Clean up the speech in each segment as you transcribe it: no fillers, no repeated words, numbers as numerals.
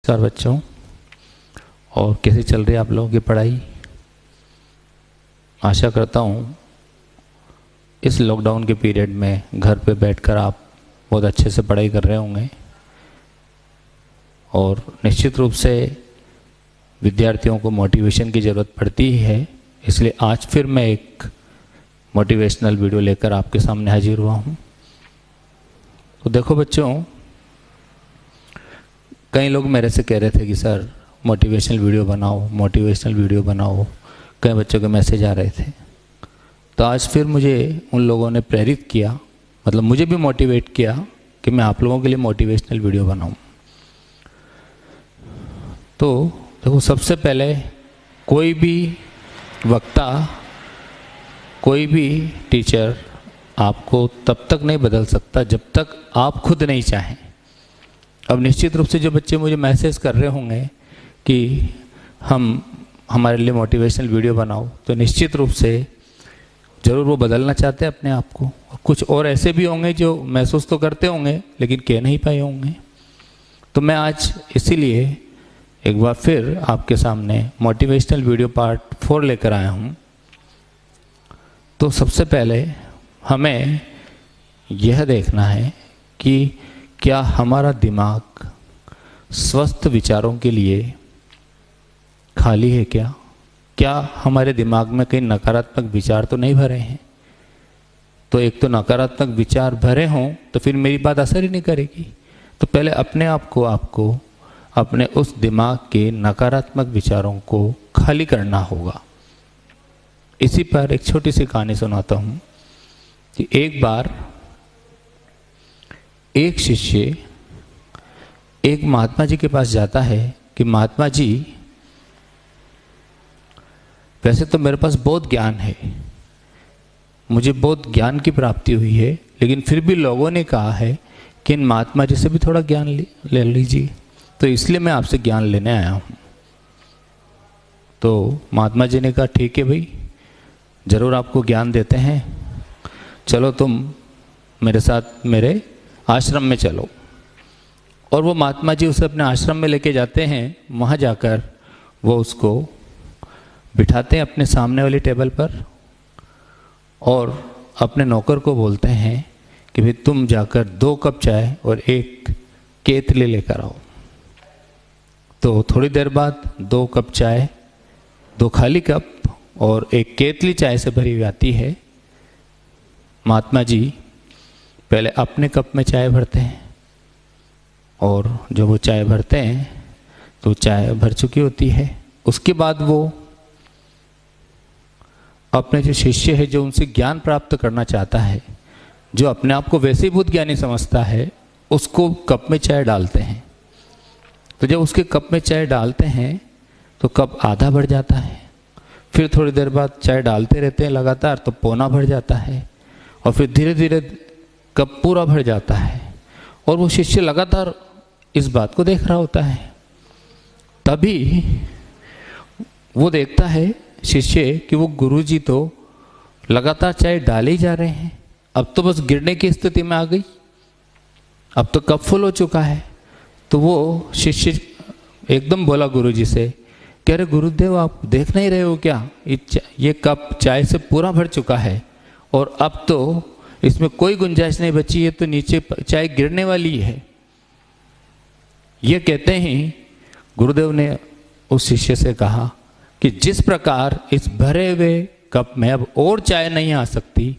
नमस्कार बच्चों। और कैसे चल रही है आप लोगों की पढ़ाई? आशा करता हूँ इस लॉकडाउन के पीरियड में घर पे बैठकर आप बहुत अच्छे से पढ़ाई कर रहे होंगे। और निश्चित रूप से विद्यार्थियों को मोटिवेशन की ज़रूरत पड़ती ही है, इसलिए आज फिर मैं एक मोटिवेशनल वीडियो लेकर आपके सामने हाजिर हुआ हूँ। तो देखो बच्चों, कई लोग मेरे से कह रहे थे कि सर मोटिवेशनल वीडियो बनाओ, मोटिवेशनल वीडियो बनाओ। कई बच्चों के मैसेज आ रहे थे। तो आज फिर मुझे उन लोगों ने प्रेरित किया, मतलब मुझे भी मोटिवेट किया कि मैं आप लोगों के लिए मोटिवेशनल वीडियो बनाऊं। तो देखो, सबसे पहले कोई भी वक्ता, कोई भी टीचर आपको तब तक नहीं बदल सकता जब तक आप खुद नहीं चाहें। अब निश्चित रूप से जो बच्चे मुझे मैसेज कर रहे होंगे कि हमारे लिए मोटिवेशनल वीडियो बनाओ, तो निश्चित रूप से ज़रूर वो बदलना चाहते हैं अपने आप को। और कुछ और ऐसे भी होंगे जो महसूस तो करते होंगे लेकिन कह नहीं पाए होंगे। तो मैं आज इसीलिए एक बार फिर आपके सामने मोटिवेशनल वीडियो पार्ट 4 लेकर आया हूँ। तो सबसे पहले हमें यह देखना है कि क्या हमारा दिमाग स्वस्थ विचारों के लिए खाली है क्या हमारे दिमाग में कई नकारात्मक विचार तो नहीं भरे हैं? तो एक तो नकारात्मक विचार भरे हों तो फिर मेरी बात असर ही नहीं करेगी। तो पहले अपने आप को आपको अपने उस दिमाग के नकारात्मक विचारों को खाली करना होगा। इसी पर एक छोटी सी कहानी सुनाता हूँ कि एक बार एक शिष्य एक महात्मा जी के पास जाता है कि महात्मा जी, वैसे तो मेरे पास बहुत ज्ञान है, मुझे बहुत ज्ञान की प्राप्ति हुई है, लेकिन फिर भी लोगों ने कहा है कि इन महात्मा जी से भी थोड़ा ज्ञान ले लीजिए, तो इसलिए मैं आपसे ज्ञान लेने आया हूँ। तो महात्मा जी ने कहा ठीक है भाई, ज़रूर आपको ज्ञान देते हैं, चलो तुम मेरे साथ मेरे आश्रम में चलो। और वो महात्मा जी उसे अपने आश्रम में लेके जाते हैं। वहाँ जाकर वो उसको बिठाते हैं अपने सामने वाली टेबल पर और अपने नौकर को बोलते हैं कि भाई तुम जाकर 2 कप चाय और 1 केतली लेकर आओ। तो थोड़ी देर बाद 2 कप चाय, 2 खाली कप और 1 केतली चाय से भरी हुई आती है। महात्मा जी पहले अपने कप में चाय भरते हैं और जब वो चाय भरते हैं तो चाय भर चुकी होती है। उसके बाद वो अपने जो शिष्य है, जो उनसे ज्ञान प्राप्त करना चाहता है, जो अपने आप को वैसे ही बहुत ज्ञानी समझता है, उसको कप में चाय डालते हैं। तो जब उसके कप में चाय डालते हैं तो कप आधा भर जाता है। फिर थोड़ी देर बाद चाय डालते रहते हैं लगातार, तो पौना भर जाता है और फिर धीरे धीरे कप पूरा भर जाता है। और वो शिष्य लगातार इस बात को देख रहा होता है। तभी वो देखता है शिष्य कि वो गुरुजी तो लगातार चाय डाले ही जा रहे हैं, अब तो बस गिरने की स्थिति में आ गई, अब तो कप फुल हो चुका है। तो वो शिष्य एकदम बोला गुरुजी से, कह रहे गुरुदेव आप देख नहीं रहे हो क्या, ये कप चाय से पूरा भर चुका है और अब तो इसमें कोई गुंजाइश नहीं बची है, तो नीचे चाय गिरने वाली है। ये कहते ही गुरुदेव ने उस शिष्य से कहा कि जिस प्रकार इस भरे हुए कप में अब और चाय नहीं आ सकती,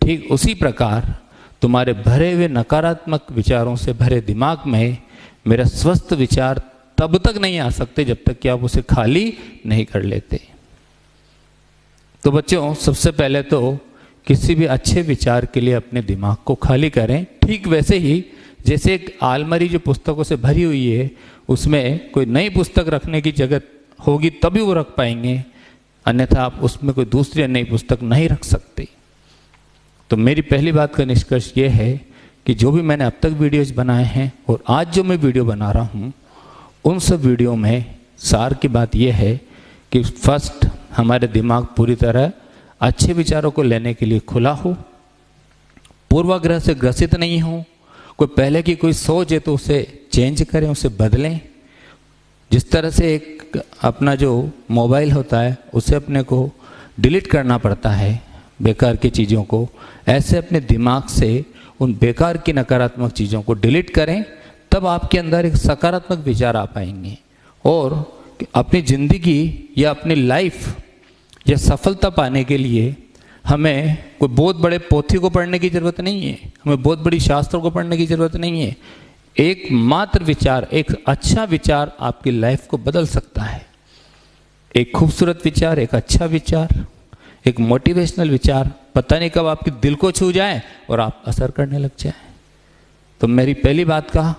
ठीक उसी प्रकार तुम्हारे भरे हुए नकारात्मक विचारों से भरे दिमाग में मेरा स्वस्थ विचार तब तक नहीं आ सकते जब तक कि आप उसे खाली नहीं कर लेते। तो बच्चों, सबसे पहले तो किसी भी अच्छे विचार के लिए अपने दिमाग को खाली करें। ठीक वैसे ही जैसे एक आलमारी जो पुस्तकों से भरी हुई है, उसमें कोई नई पुस्तक रखने की जगह होगी तभी वो रख पाएंगे, अन्यथा आप उसमें कोई दूसरी नई पुस्तक नहीं रख सकते। तो मेरी पहली बात का निष्कर्ष ये है कि जो भी मैंने अब तक वीडियोज बनाए हैं और आज जो मैं वीडियो बना रहा हूँ, उन सब वीडियो में सार की बात यह है कि फर्स्ट हमारे दिमाग पूरी तरह अच्छे विचारों को लेने के लिए खुला हो, पूर्वाग्रह से ग्रसित नहीं हो, कोई पहले की कोई सोच है तो उसे चेंज करें, उसे बदलें, जिस तरह से एक अपना जो मोबाइल होता है उसे अपने को डिलीट करना पड़ता है बेकार की चीज़ों को, ऐसे अपने दिमाग से उन बेकार की नकारात्मक चीज़ों को डिलीट करें, तब आपके अंदर एक सकारात्मक विचार आ पाएंगे। और अपनी ज़िंदगी या अपनी लाइफ या सफलता पाने के लिए हमें कोई बहुत बड़े पोथी को पढ़ने की ज़रूरत नहीं है, हमें बहुत बड़ी शास्त्रों को पढ़ने की ज़रूरत नहीं है। एक मात्र विचार, एक अच्छा विचार आपकी लाइफ को बदल सकता है। एक खूबसूरत विचार, एक अच्छा विचार, एक मोटिवेशनल विचार पता नहीं कब आपके दिल को छू जाए और आप असर करने लग जाए। तो मेरी पहली बात का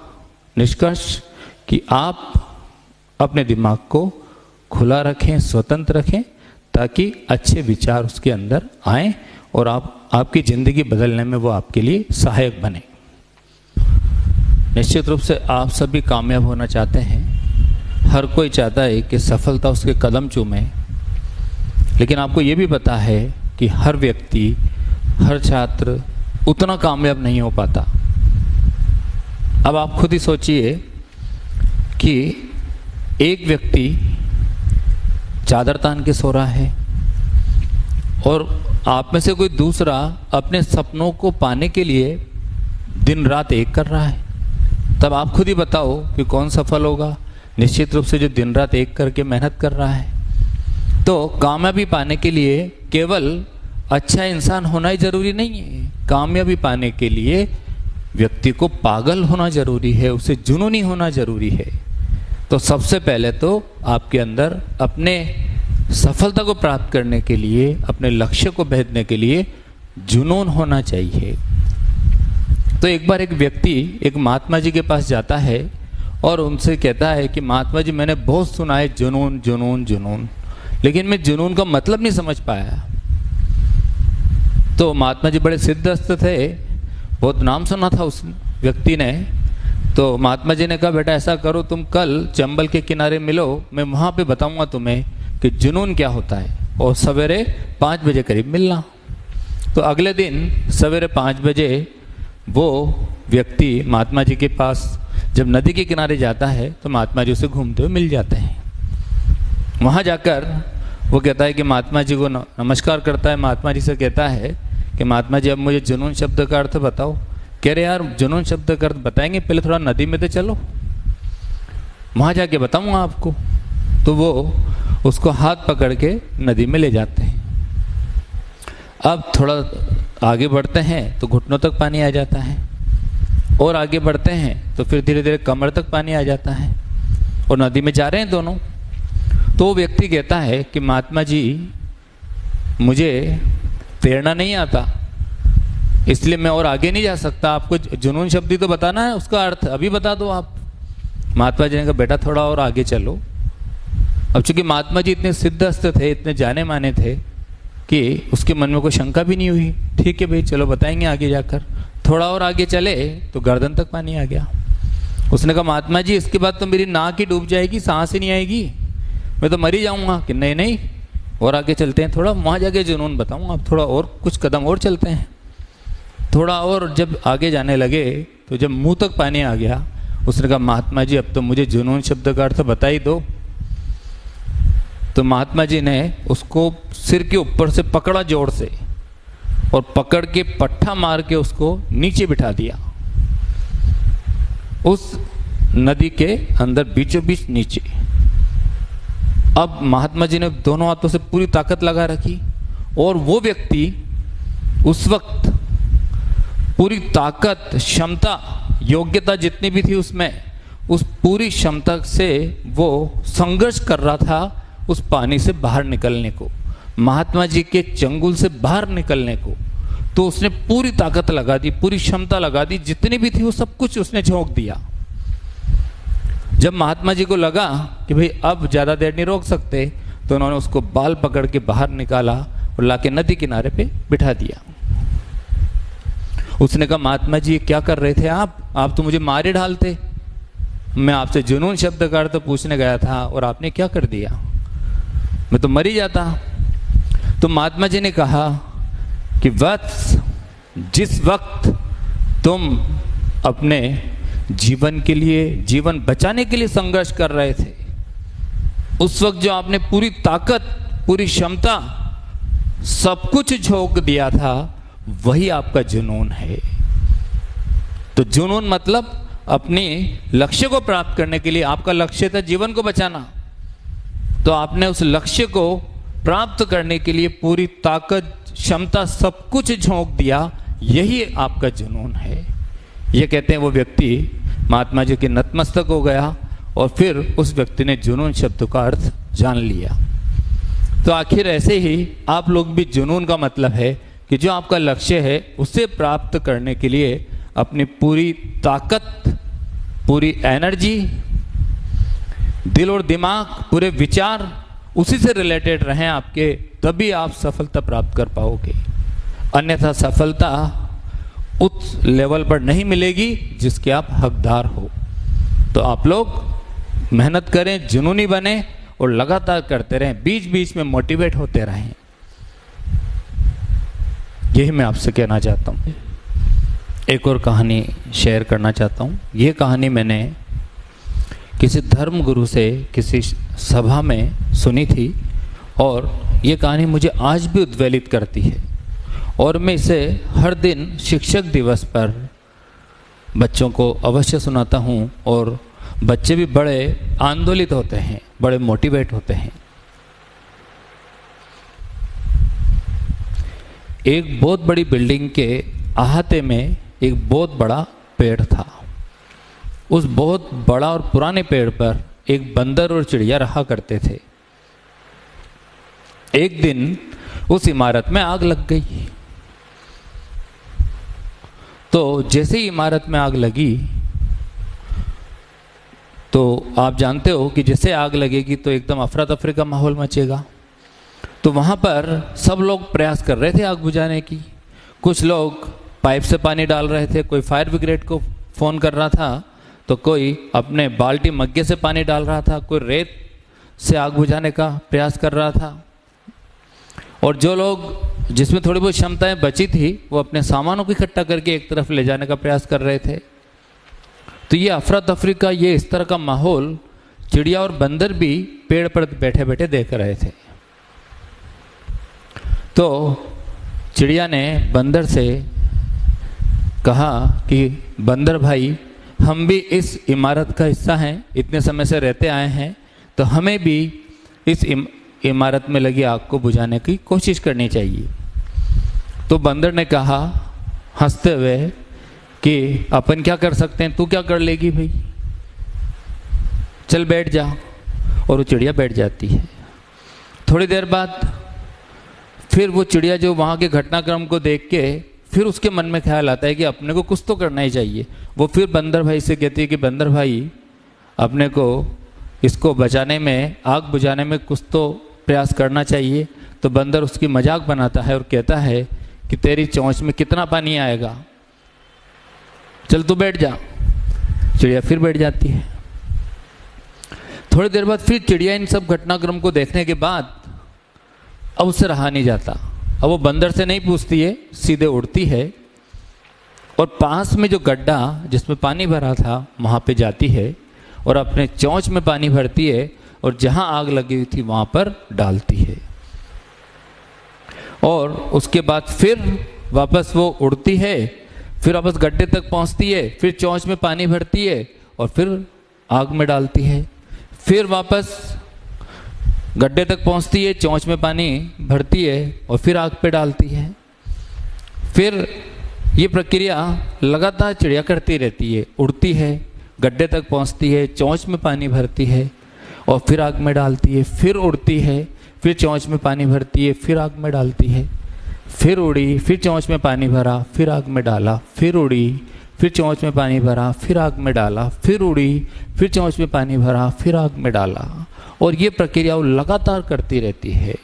निष्कर्ष कि आप अपने दिमाग को खुला रखें, स्वतंत्र रखें, ताकि अच्छे विचार उसके अंदर आएं और आपकी ज़िंदगी बदलने में वो आपके लिए सहायक बने। निश्चित रूप से आप सभी कामयाब होना चाहते हैं, हर कोई चाहता है कि सफलता उसके कदम चूमे, लेकिन आपको ये भी पता है कि हर व्यक्ति, हर छात्र उतना कामयाब नहीं हो पाता। अब आप खुद ही सोचिए कि एक व्यक्ति चादर तान के सो रहा है और आप में से कोई दूसरा अपने सपनों को पाने के लिए दिन रात एक कर रहा है, तब आप खुद ही बताओ कि कौन सफल होगा। निश्चित रूप से जो दिन रात एक करके मेहनत कर रहा है। तो कामयाबी पाने के लिए केवल अच्छा इंसान होना ही जरूरी नहीं है, कामयाबी पाने के लिए व्यक्ति को पागल होना जरूरी है, उसे जुनूनी होना जरूरी है। तो सबसे पहले तो आपके अंदर अपने सफलता को प्राप्त करने के लिए, अपने लक्ष्य को भेदने के लिए जुनून होना चाहिए। तो एक बार एक व्यक्ति एक महात्मा जी के पास जाता है और उनसे कहता है कि महात्मा जी, मैंने बहुत सुना है जुनून जुनून जुनून, लेकिन मैं जुनून का मतलब नहीं समझ पाया। तो महात्मा जी बड़े सिद्धहस्त थे, बहुत नाम सुना था उस व्यक्ति ने। तो महात्मा जी ने कहा, बेटा ऐसा करो, तुम कल चंबल के किनारे मिलो, मैं वहाँ पे बताऊंगा तुम्हें कि जुनून क्या होता है, और सवेरे 5 बजे करीब मिलना। तो अगले दिन सवेरे 5 बजे वो व्यक्ति महात्मा जी के पास जब नदी के किनारे जाता है तो महात्मा जी उसे घूमते हुए मिल जाते हैं। वहाँ जाकर वो कहता है कि महात्मा जी को नमस्कार करता है, महात्मा जी से कहता है कि महात्मा जी अब मुझे जुनून शब्द का अर्थ बताओ। कह रहे यार जुनून शब्द का अर्थ बताएंगे, पहले थोड़ा नदी में तो चलो, वहाँ जाके बताऊँगा आपको। तो वो उसको हाथ पकड़ के नदी में ले जाते हैं। अब थोड़ा आगे बढ़ते हैं तो घुटनों तक पानी आ जाता है, और आगे बढ़ते हैं तो फिर धीरे धीरे कमर तक पानी आ जाता है, और नदी में जा रहे हैं दोनों। तो वो व्यक्ति कहता है कि महात्मा जी मुझे तैरना नहीं आता, इसलिए मैं और आगे नहीं जा सकता, आपको जुनून शब्द ही तो बताना है, उसका अर्थ अभी बता दो आप। महात्मा जी ने कहा, बेटा थोड़ा और आगे चलो। अब चूंकि महात्मा जी इतने सिद्धहस्त थे, इतने जाने माने थे कि उसके मन में कोई शंका भी नहीं हुई। ठीक है भाई, चलो बताएंगे आगे जाकर। थोड़ा और आगे चले तो गर्दन तक पानी आ गया। उसने कहा, महात्मा जी इसके बाद तो मेरी नाक ही डूब जाएगी, सांस ही नहीं आएगी, मैं तो मर ही जाऊंगा। कि नहीं नहीं, और आगे चलते हैं थोड़ा, वहाँ जाके जुनून बताऊंगा, आप थोड़ा और कुछ कदम और चलते हैं। थोड़ा और जब आगे जाने लगे तो जब मुंह तक पानी आ गया, उसने कहा, महात्मा जी अब तो मुझे जुनून शब्द का अर्थ बता ही दो। तो महात्मा जी ने उसको सिर के ऊपर से पकड़ा जोर से, और पकड़ के पट्ठा मार के उसको नीचे बिठा दिया, उस नदी के अंदर बीचों बीच नीचे। अब महात्मा जी ने दोनों हाथों से पूरी ताकत लगा रखी, और वो व्यक्ति उस वक्त पूरी ताकत, क्षमता, योग्यता जितनी भी थी उसमें, उस पूरी क्षमता से वो संघर्ष कर रहा था उस पानी से बाहर निकलने को, महात्मा जी के चंगुल से बाहर निकलने को। तो उसने पूरी ताकत लगा दी, पूरी क्षमता लगा दी, जितनी भी थी वो सब कुछ उसने झोंक दिया। जब महात्मा जी को लगा कि भाई अब ज्यादा देर नहीं रोक सकते, तो उन्होंने उसको बाल पकड़ के बाहर निकाला और लाके नदी किनारे पे बिठा दिया। उसने कहा, महात्मा जी क्या कर रहे थे आप तो मुझे मारे डालते, मैं आपसे जुनून शब्द का अर्थ पूछने गया था और आपने क्या कर दिया, मैं तो मर ही जाता। तो महात्मा जी ने कहा कि वत्स, जिस वक्त तुम अपने जीवन के लिए, जीवन बचाने के लिए संघर्ष कर रहे थे, उस वक्त जो आपने पूरी ताकत, पूरी क्षमता, सब कुछ झोंक दिया था, वही आपका जुनून है। तो जुनून मतलब अपने लक्ष्य को प्राप्त करने के लिए, आपका लक्ष्य था जीवन को बचाना, तो आपने उस लक्ष्य को प्राप्त करने के लिए पूरी ताकत, क्षमता, सब कुछ झोंक दिया, यही आपका जुनून है। ये कहते हैं वो व्यक्ति महात्मा जी के नतमस्तक हो गया और फिर उस व्यक्ति ने जुनून शब्द का अर्थ जान लिया। तो आखिर ऐसे ही आप लोग भी, जुनून का मतलब है कि जो आपका लक्ष्य है उसे प्राप्त करने के लिए अपनी पूरी ताकत, पूरी एनर्जी, दिल और दिमाग, पूरे विचार उसी से रिलेटेड रहें आपके, तभी आप सफलता प्राप्त कर पाओगे। अन्यथा सफलता उस लेवल पर नहीं मिलेगी जिसके आप हकदार हो। तो आप लोग मेहनत करें, जुनूनी बने और लगातार करते रहें, बीच बीच में मोटिवेट होते रहें। यही मैं आपसे कहना चाहता हूँ। एक और कहानी शेयर करना चाहता हूँ। ये कहानी मैंने किसी धर्म गुरु से किसी सभा में सुनी थी और ये कहानी मुझे आज भी उद्वेलित करती है और मैं इसे हर दिन शिक्षक दिवस पर बच्चों को अवश्य सुनाता हूँ और बच्चे भी बड़े आंदोलित होते हैं, बड़े मोटिवेट होते हैं। एक बहुत बड़ी बिल्डिंग के अहाते में एक बहुत बड़ा पेड़ था। उस बहुत बड़ा और पुराने पेड़ पर एक बंदर और चिड़िया रहा करते थे। एक दिन उस इमारत में आग लग गई। तो जैसे ही इमारत में आग लगी, तो आप जानते हो कि जैसे आग लगेगी तो एकदम अफरा तफरी का माहौल मचेगा। तो वहाँ पर सब लोग प्रयास कर रहे थे आग बुझाने की। कुछ लोग पाइप से पानी डाल रहे थे, कोई फायर ब्रिगेड को फ़ोन कर रहा था, तो कोई अपने बाल्टी मग्गे से पानी डाल रहा था, कोई रेत से आग बुझाने का प्रयास कर रहा था। और जो लोग जिसमें थोड़ी बहुत क्षमताएं बची थी वो अपने सामानों को इकट्ठा करके एक तरफ ले जाने का प्रयास कर रहे थे। तो ये अफरा तफरी का, ये इस तरह का माहौल चिड़िया और बंदर भी पेड़ पर बैठे बैठे देख रहे थे। तो चिड़िया ने बंदर से कहा कि बंदर भाई, हम भी इस इमारत का हिस्सा हैं, इतने समय से रहते आए हैं, तो हमें भी इस इमारत में लगी आग को बुझाने की कोशिश करनी चाहिए। तो बंदर ने कहा हंसते हुए कि अपन क्या कर सकते हैं, तू क्या कर लेगी भाई, चल बैठ जा। और वो चिड़िया बैठ जाती है। थोड़ी देर बाद फिर वो चिड़िया जो वहाँ के घटनाक्रम को देख के फिर उसके मन में ख्याल आता है कि अपने को कुछ तो करना ही चाहिए। वो फिर बंदर भाई से कहती है कि बंदर भाई, अपने को इसको बचाने में, आग बुझाने में कुछ तो प्रयास करना चाहिए। तो बंदर उसकी मजाक बनाता है और कहता है कि तेरी चोंच में कितना पानी आएगा, चल तू बैठ जा। चिड़िया फिर बैठ जाती है। थोड़ी देर बाद फिर चिड़िया इन सब घटनाक्रम को देखने के बाद अब उससे रहा नहीं जाता। अब वो बंदर से नहीं पूछती है, सीधे उड़ती है और पास में जो गड्ढा जिसमें पानी भरा था वहाँ पे जाती है और अपने चोंच में पानी भरती है और जहाँ आग लगी हुई थी वहाँ पर डालती है। और उसके बाद फिर वापस वो उड़ती है, फिर वापस गड्ढे तक पहुँचती है, फिर चोंच में पानी भरती है और फिर आग में डालती है। फिर वापस गड्ढे तक पहुँचती है, चोंच में पानी भरती है और फिर आग पे डालती है। फिर ये प्रक्रिया लगातार चिड़िया करती रहती है। उड़ती है, गड्ढे तक पहुँचती है, चोंच में पानी भरती है और फिर आग में डालती है। फिर उड़ती है, फिर चोंच में पानी भरती है, फिर आग में डालती है। फिर उड़ी, फिर चोंच में पानी भरा, फिर आग में डाला। फिर उड़ी, फिर चोंच में पानी भरा, फिर आग में डाला। फिर उड़ी, फिर चोंच में पानी भरा, फिर आग में डाला। और ये प्रक्रिया वो लगातार करती रहती है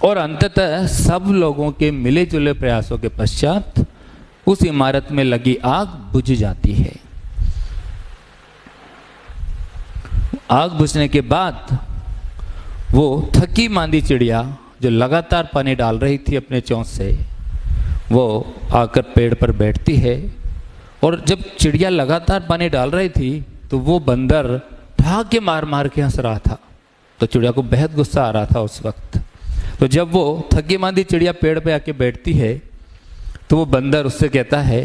और अंततः सब लोगों के मिले जुले प्रयासों के पश्चात उस इमारत में लगी आग बुझ जाती है। आग बुझने के बाद वो थकी मांदी चिड़िया जो लगातार पानी डाल रही थी अपने चोंच से, वो आकर पेड़ पर बैठती है। और जब चिड़िया लगातार पानी डाल रही थी तो वो बंदर ठहाके मार मार के हंस रहा था तो चिड़िया को बेहद गुस्सा आ रहा था उस वक्त। तो जब वो थकी मांदी चिड़िया पेड़ पे आके बैठती है तो वो बंदर उससे कहता है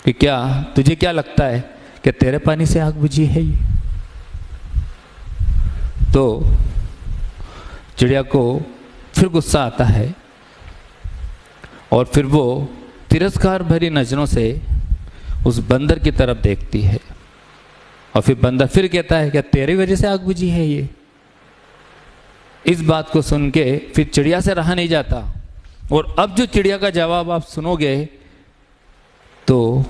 कि क्या तुझे क्या लगता है कि तेरे पानी से आग बुझी है ये? तो चिड़िया को फिर गुस्सा आता है और फिर वो तिरस्कार भरी नजरों से उस बंदर की तरफ देखती है और फिर बंदर फिर कहता है क्या तेरी वजह से आग बुझी है ये? इस बात को सुन के फिर चिड़िया से रहा नहीं जाता। और अब जो चिड़िया का जवाब आप सुनोगे तो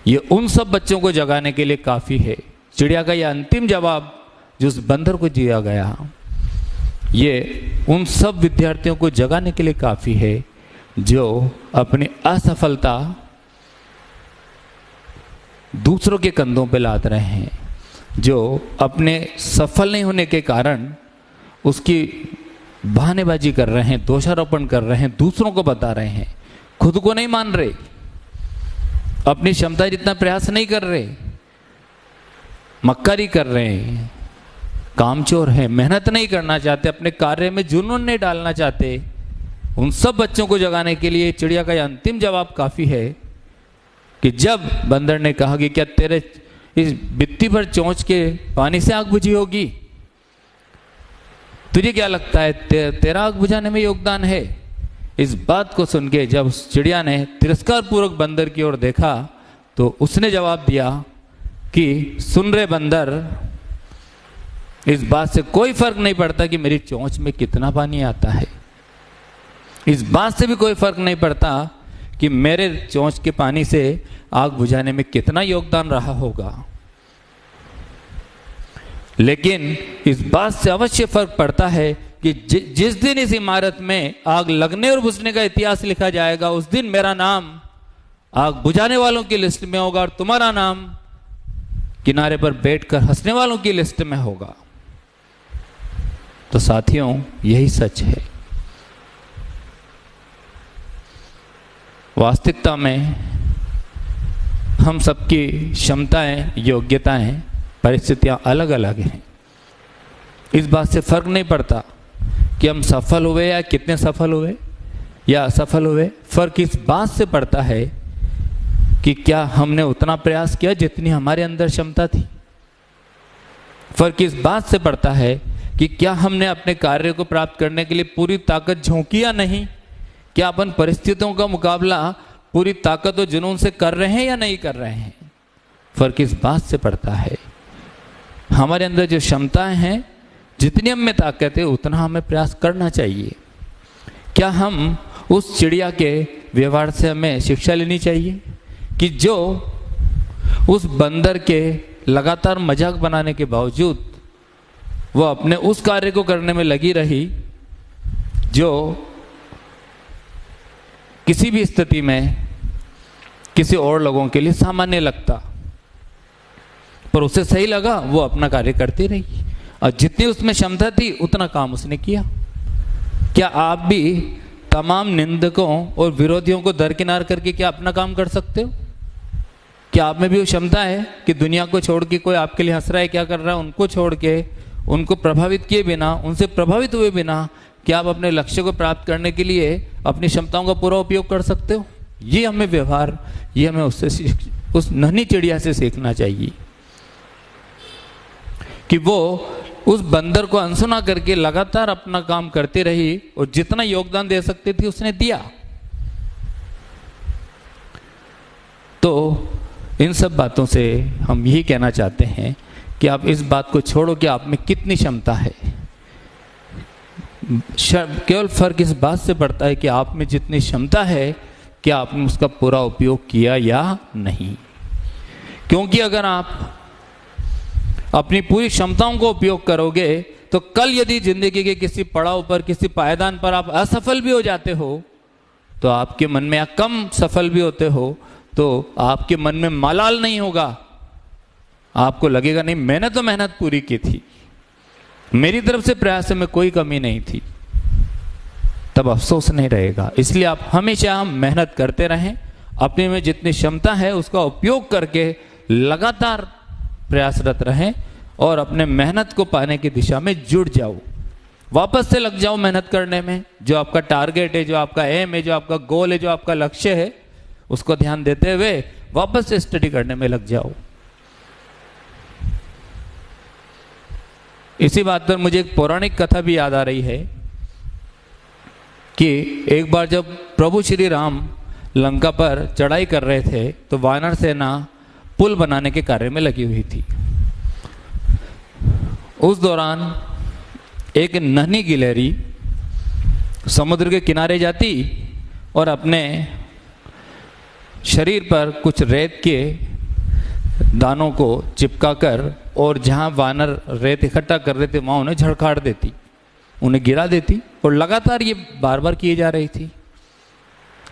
ये उन सब बच्चों को जगाने के लिए काफी है। चिड़िया का ये अंतिम जवाब जो उस बंदर को दिया गया, ये उन सब विद्यार्थियों को जगाने के लिए काफी है जो अपनी असफलता दूसरों के कंधों पे लाद रहे हैं, जो अपने सफल नहीं होने के कारण उसकी बहानेबाजी कर रहे हैं, दोषारोपण कर रहे हैं, दूसरों को बता रहे हैं, खुद को नहीं मान रहे, अपनी क्षमता जितना प्रयास नहीं कर रहे, मक्कारी कर रहे हैं, कामचोर हैं, मेहनत नहीं करना चाहते, अपने कार्य में जुनून नहीं डालना चाहते। उन सब बच्चों को जगाने के लिए चिड़िया का यह अंतिम जवाब काफी है कि जब बंदर ने कहा कि क्या तेरे इस बित्ती पर चोंच के पानी से आग बुझी होगी? तुझे क्या लगता है तेरा आग बुझाने में योगदान है? इस बात को सुन के जब उस चिड़िया ने तिरस्कार पूर्वक बंदर की ओर देखा तो उसने जवाब दिया कि सुन रे बंदर, इस बात से कोई फर्क नहीं पड़ता कि मेरी चोंच में कितना पानी आता है, इस बात से भी कोई फर्क नहीं पड़ता कि मेरे चोंच के पानी से आग बुझाने में कितना योगदान रहा होगा, लेकिन इस बात से अवश्य फर्क पड़ता है कि जिस दिन इस इमारत में आग लगने और बुझने का इतिहास लिखा जाएगा उस दिन मेरा नाम आग बुझाने वालों की लिस्ट में होगा और तुम्हारा नाम किनारे पर बैठकर हंसने वालों की लिस्ट में होगा। तो साथियों, यही सच है। वास्तविकता में हम सबकी क्षमताएं, योग्यताएं, परिस्थितियां अलग अलग हैं। इस बात से फर्क नहीं पड़ता कि हम सफल हुए या कितने सफल हुए या असफल हुए। फर्क इस बात से पड़ता है कि क्या हमने उतना प्रयास किया जितनी हमारे अंदर क्षमता थी। फर्क इस बात से पड़ता है कि क्या हमने अपने कार्य को प्राप्त करने के लिए पूरी ताकत झोंकी या नहीं, क्या अपन परिस्थितियों का मुकाबला पूरी ताकत और जुनून से कर रहे हैं या नहीं कर रहे हैं। फर्क इस बात से पड़ता है हमारे अंदर जो क्षमताएं हैं, जितनी हम में ताकत है उतना हमें प्रयास करना चाहिए। क्या हम उस चिड़िया के व्यवहार से हमें शिक्षा लेनी चाहिए कि जो उस बंदर के लगातार मजाक बनाने के बावजूद वो अपने उस कार्य को करने में लगी रही जो किसी भी स्थिति में किसी और लोगों के लिए सामान्य लगता, पर उसे सही लगा, वो अपना कार्य करती रही और जितनी उसमें क्षमता थी उतना काम उसने किया। क्या आप भी तमाम निंदकों और विरोधियों को दरकिनार करके क्या अपना काम कर सकते हो? क्या आप में भी वो क्षमता है कि दुनिया को छोड़ के कोई आपके लिए हंस रहा है, क्या कर रहा है, उनको छोड़ के, उनको प्रभावित किए बिना, उनसे प्रभावित हुए बिना क्या आप अपने लक्ष्य को प्राप्त करने के लिए अपनी क्षमताओं का पूरा उपयोग कर सकते हो? ये हमें व्यवहार, ये हमें उस नन्ही चिड़िया से सीखना चाहिए कि वो उस बंदर को अनसुना करके लगातार अपना काम करती रही और जितना योगदान दे सकती थी उसने दिया। तो इन सब बातों से हम यही कहना चाहते हैं कि आप इस बात को छोड़ो कि आप में कितनी क्षमता है। केवल फर्क इस बात से पड़ता है कि आप में जितनी क्षमता है क्या आपने उसका पूरा उपयोग किया या नहीं। क्योंकि अगर आप अपनी पूरी क्षमताओं को उपयोग करोगे तो कल यदि जिंदगी के किसी पड़ाव पर, किसी पायदान पर आप असफल भी हो जाते हो तो आपके मन में, या कम सफल भी होते हो तो आपके मन में मलाल नहीं होगा। आपको लगेगा नहीं, मैंने तो मेहनत पूरी की थी, मेरी तरफ से प्रयास में कोई कमी नहीं थी, तब अफसोस नहीं रहेगा। इसलिए आप हमेशा मेहनत करते रहें, अपने में जितनी क्षमता है उसका उपयोग करके लगातार प्रयासरत रहें और अपने मेहनत को पाने की दिशा में जुट जाओ। वापस से लग जाओ मेहनत करने में। जो आपका टारगेट है, जो आपका एम है, जो आपका गोल है, जो आपका लक्ष्य है, उसको ध्यान देते हुए वापस से स्टडी करने में लग जाओ। इसी बात पर मुझे एक पौराणिक कथा भी याद आ रही है कि एक बार जब प्रभु श्री राम लंका पर चढ़ाई कर रहे थे तो वानर सेना पुल बनाने के कार्य में लगी हुई थी। उस दौरान एक नन्ही गिलहरी समुद्र के किनारे जाती और अपने शरीर पर कुछ रेत के दानों को चिपकाकर और जहां वानर रेत इकट्ठा कर रहे थे वहां उन्हें झड़काड़ देती, उन्हें गिरा देती। और लगातार ये बार बार किए जा रही थी।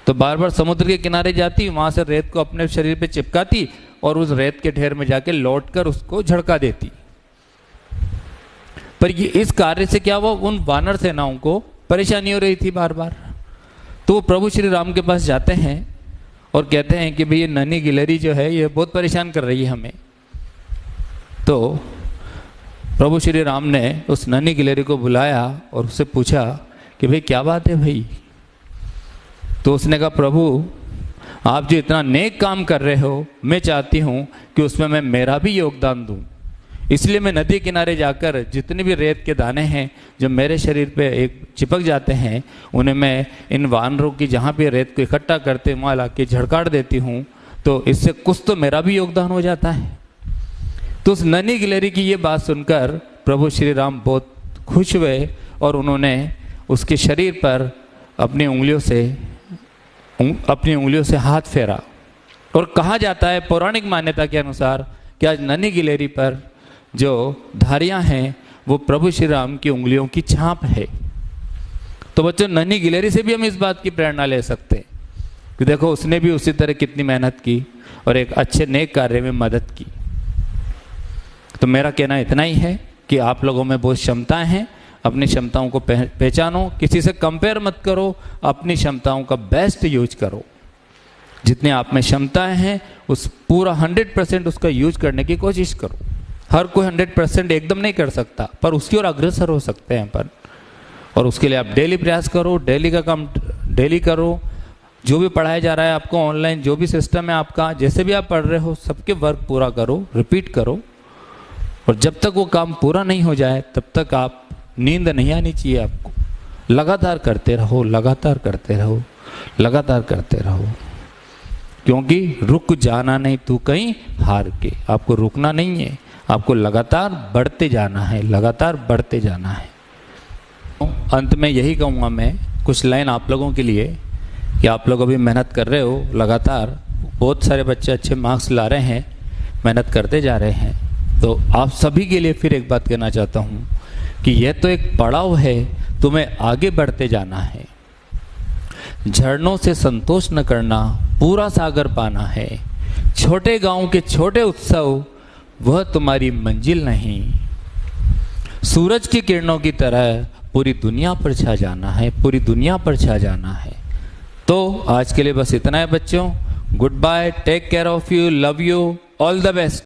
तो बार बार समुद्र के किनारे जाती, वहां से रेत को अपने शरीर पे चिपकाती और उस रेत के ढेर में जाके लौटकर उसको झड़का देती। पर ये इस कार्य से क्या हुआ, उन वानर सेनाओं को परेशानी हो रही थी बार बार। तो वो प्रभु श्री राम के पास जाते हैं और कहते हैं कि भाई ये नन्ही गिलहरी जो है ये बहुत परेशान कर रही है हमें। तो प्रभु श्री राम ने उस नन्ही गिलहरी को बुलाया और उससे पूछा कि भाई क्या बात है भाई। तो उसने कहा, प्रभु आप जो इतना नेक काम कर रहे हो, मैं चाहती हूँ कि उसमें मैं मेरा भी योगदान दूँ। इसलिए मैं नदी किनारे जाकर जितने भी रेत के दाने हैं जो मेरे शरीर पे एक चिपक जाते हैं, उन्हें मैं इन वानरों की जहाँ पे रेत को इकट्ठा करते वहाँ ला के झड़काड़ देती हूँ, तो इससे कुछ तो मेरा भी योगदान हो जाता है। तो उस नन्ही गिलहरी की ये बात सुनकर प्रभु श्री राम बहुत खुश हुए और उन्होंने उसके शरीर पर अपनी उंगलियों से हाथ फेरा। और कहा जाता है पौराणिक मान्यता के अनुसार कि आज नन्ही गिलहरी पर जो धारियां हैं वो प्रभु श्री राम की उंगलियों की छाप है। तो बच्चों, नन्ही गिलहरी से भी हम इस बात की प्रेरणा ले सकते हैं कि देखो उसने भी उसी तरह कितनी मेहनत की और एक अच्छे नेक कार्य में मदद की। तो मेरा कहना इतना ही है कि आप लोगों में बहुत क्षमताएं हैं, अपनी क्षमताओं को पहचानो, किसी से कंपेयर मत करो, अपनी क्षमताओं का बेस्ट यूज करो। जितनी आप में क्षमताएं हैं उस पूरा 100% उसका यूज करने की कोशिश करो। हर कोई 100% एकदम नहीं कर सकता, पर उसकी ओर अग्रसर हो सकते हैं अपन। और उसके लिए आप डेली प्रयास करो, डेली का काम डेली करो। जो भी पढ़ाया जा रहा है आपको ऑनलाइन, जो भी सिस्टम है आपका, जैसे भी आप पढ़ रहे हो, सबके वर्क पूरा करो, रिपीट करो। और जब तक वो काम पूरा नहीं हो जाए तब तक आप नींद नहीं आनी चाहिए आपको। लगातार करते रहो, लगातार करते रहो, लगातार करते रहो, क्योंकि रुक जाना नहीं तू कहीं हार के। आपको रुकना नहीं है, आपको लगातार बढ़ते जाना है, लगातार बढ़ते जाना है। अंत में यही कहूँगा मैं कुछ लाइन आप लोगों के लिए कि आप लोग अभी मेहनत कर रहे हो, लगातार बहुत सारे बच्चे अच्छे मार्क्स ला रहे हैं, मेहनत करते जा रहे हैं। तो आप सभी के लिए फिर एक बात कहना चाहता हूँ कि यह तो एक पड़ाव है, तुम्हें आगे बढ़ते जाना है। झरनों से संतोष न करना, पूरा सागर पाना है। छोटे गांव के छोटे उत्सव वह तुम्हारी मंजिल नहीं। सूरज की किरणों की तरह पूरी दुनिया पर छा जाना है, पूरी दुनिया पर छा जाना है। तो आज के लिए बस इतना है बच्चों। Goodbye, take care of you, love you, all the best.